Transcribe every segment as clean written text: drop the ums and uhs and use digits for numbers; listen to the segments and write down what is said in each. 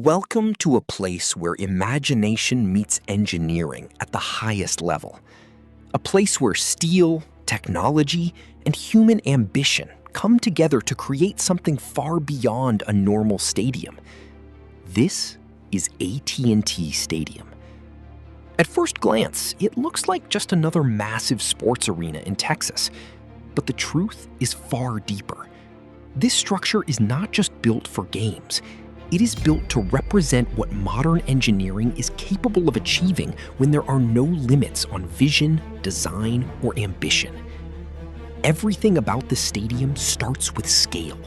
Welcome to a place where imagination meets engineering at the highest level. A place where steel, technology, and human ambition come together to create something far beyond a normal stadium. This is AT&T Stadium. At first glance, it looks like just another massive sports arena in Texas. But the truth is far deeper. This structure is not just built for games. It is built to represent what modern engineering is capable of achieving when there are no limits on vision, design, or ambition. Everything about the stadium starts with scale.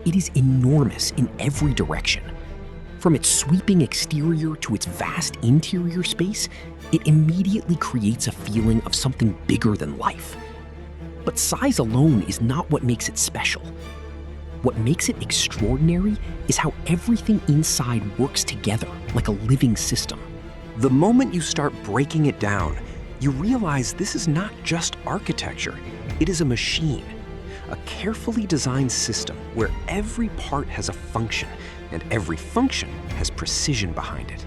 It is enormous in every direction. From its sweeping exterior to its vast interior space, it immediately creates a feeling of something bigger than life. But size alone is not what makes it special. What makes it extraordinary is how everything inside works together like a living system. The moment you start breaking it down, you realize this is not just architecture, it is a machine. A carefully designed system where every part has a function, and every function has precision behind it.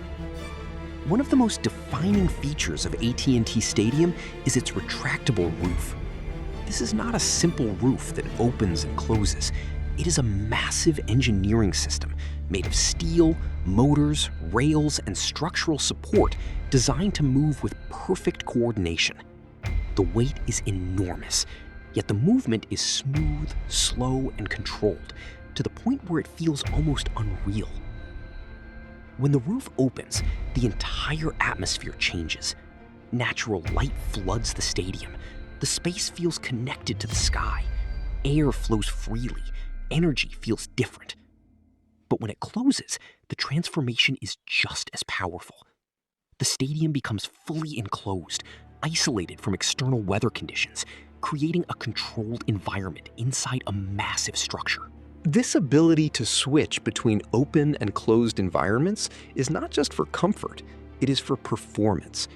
One of the most defining features of AT&T Stadium is its retractable roof. This is not a simple roof that opens and closes. It is a massive engineering system made of steel, motors, rails, and structural support designed to move with perfect coordination. The weight is enormous, yet the movement is smooth, slow, and controlled to the point where it feels almost unreal. When the roof opens, the entire atmosphere changes. Natural light floods the stadium. The space feels connected to the sky. Air flows freely. Energy feels different. But when it closes, the transformation is just as powerful. The stadium becomes fully enclosed, isolated from external weather conditions, creating a controlled environment inside a massive structure. This ability to switch between open and closed environments is not just for comfort, it is for performance.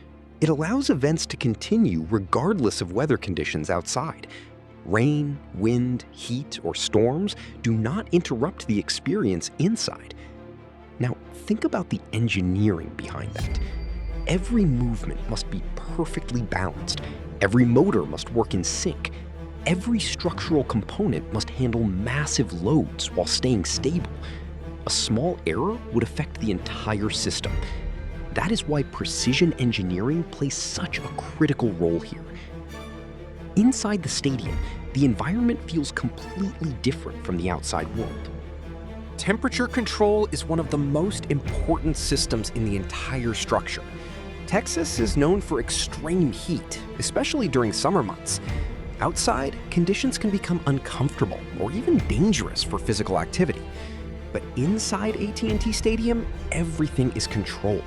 It allows events to continue regardless of weather conditions outside. Rain, wind, heat, or storms do not interrupt the experience inside. Now, think about the engineering behind that. Every movement must be perfectly balanced. Every motor must work in sync. Every structural component must handle massive loads while staying stable. A small error would affect the entire system. That is why precision engineering plays such a critical role here. Inside the stadium, the environment feels completely different from the outside world. Temperature control is one of the most important systems in the entire structure. Texas is known for extreme heat, especially during summer months. Outside, conditions can become uncomfortable or even dangerous for physical activity. But inside AT&T Stadium, everything is controlled.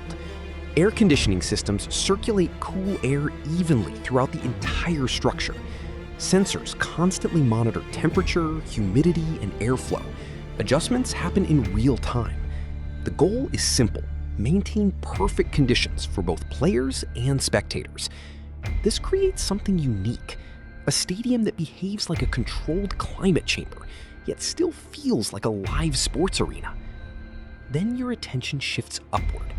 Air conditioning systems circulate cool air evenly throughout the entire structure. Sensors constantly monitor temperature, humidity, and airflow. Adjustments happen in real time. The goal is simple: maintain perfect conditions for both players and spectators. This creates something unique, a stadium that behaves like a controlled climate chamber, yet still feels like a live sports arena. Then your attention shifts upward.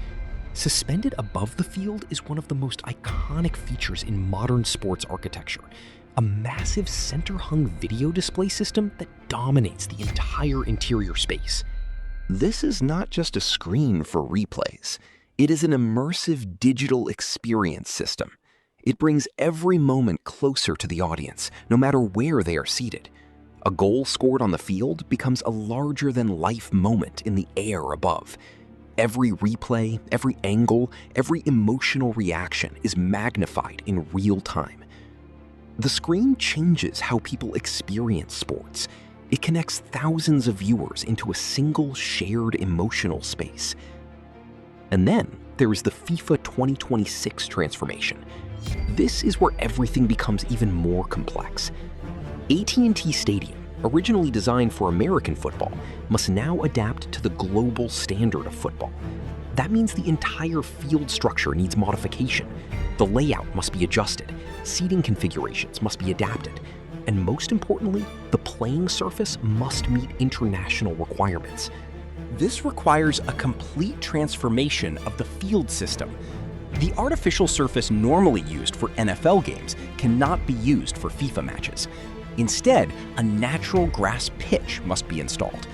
Suspended above the field is one of the most iconic features in modern sports architecture, a massive center-hung video display system that dominates the entire interior space. This is not just a screen for replays. It is an immersive digital experience system. It brings every moment closer to the audience, no matter where they are seated. A goal scored on the field becomes a larger-than-life moment in the air above. Every replay, every angle, every emotional reaction is magnified in real time. The screen changes how people experience sports. It connects thousands of viewers into a single shared emotional space. And then there is the FIFA 2026 transformation. This is where everything becomes even more complex. AT&T Stadium, originally designed for American football, must now adapt to the global standard of football. That means the entire field structure needs modification. The layout must be adjusted, seating configurations must be adapted, and most importantly, the playing surface must meet international requirements. This requires a complete transformation of the field system. The artificial surface normally used for NFL games cannot be used for FIFA matches. Instead, a natural grass pitch must be installed.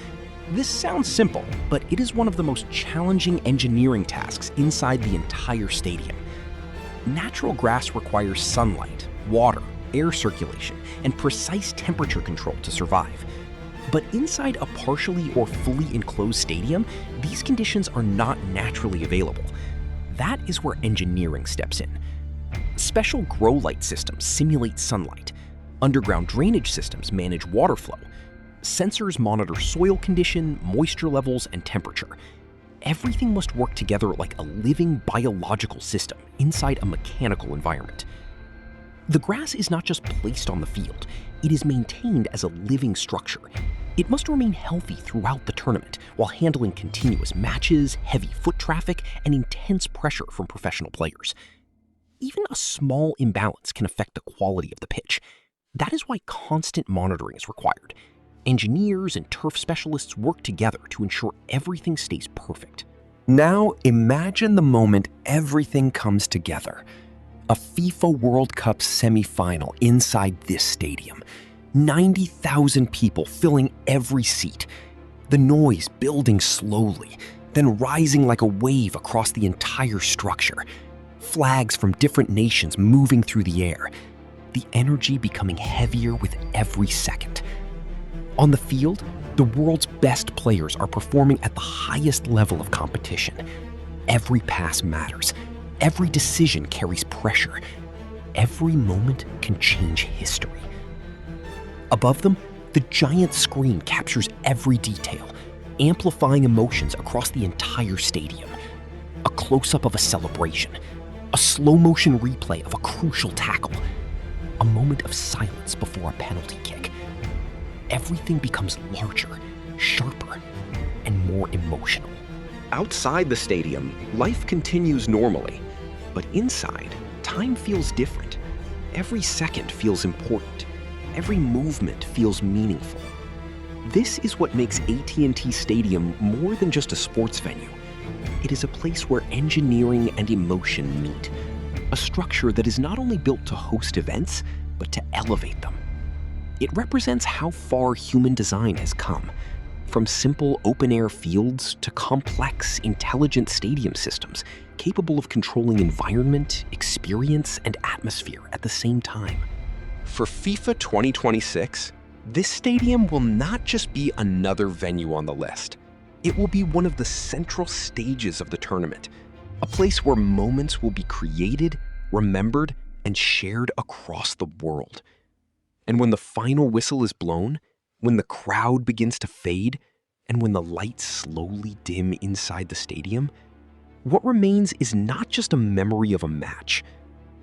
This sounds simple, but it is one of the most challenging engineering tasks inside the entire stadium. Natural grass requires sunlight, water, air circulation, and precise temperature control to survive. But inside a partially or fully enclosed stadium, these conditions are not naturally available. That is where engineering steps in. Special grow light systems simulate sunlight. Underground drainage systems manage water flow. Sensors monitor soil condition, moisture levels, and temperature. Everything must work together like a living biological system inside a mechanical environment. The grass is not just placed on the field, it is maintained as a living structure. It must remain healthy throughout the tournament while handling continuous matches, heavy foot traffic, and intense pressure from professional players. Even a small imbalance can affect the quality of the pitch. That is why constant monitoring is required. Engineers and turf specialists work together to ensure everything stays perfect. Now imagine the moment everything comes together. A FIFA World Cup semifinal inside this stadium. 90,000 people filling every seat. The noise building slowly, then rising like a wave across the entire structure. Flags from different nations moving through the air. The energy becoming heavier with every second. On the field, the world's best players are performing at the highest level of competition. Every pass matters. Every decision carries pressure. Every moment can change history. Above them, the giant screen captures every detail, amplifying emotions across the entire stadium. A close-up of a celebration, a slow-motion replay of a crucial tackle, a moment of silence before a penalty kick. Everything becomes larger, sharper, and more emotional. Outside the stadium, life continues normally. But inside, time feels different. Every second feels important. Every movement feels meaningful. This is what makes AT&T Stadium more than just a sports venue. It is a place where engineering and emotion meet. A structure that is not only built to host events, but to elevate them. It represents how far human design has come. From simple open-air fields to complex, intelligent stadium systems capable of controlling environment, experience, and atmosphere at the same time. For FIFA 2026, this stadium will not just be another venue on the list. It will be one of the central stages of the tournament, a place where moments will be created, remembered, and shared across the world. And when the final whistle is blown, when the crowd begins to fade, and when the lights slowly dim inside the stadium, what remains is not just a memory of a match.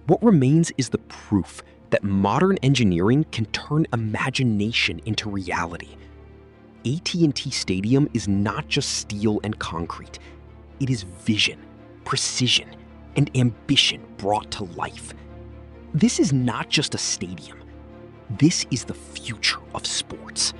What remains is the proof that modern engineering can turn imagination into reality. AT&T Stadium is not just steel and concrete. It is vision, precision, and ambition brought to life. This is not just a stadium. This is the future of sports.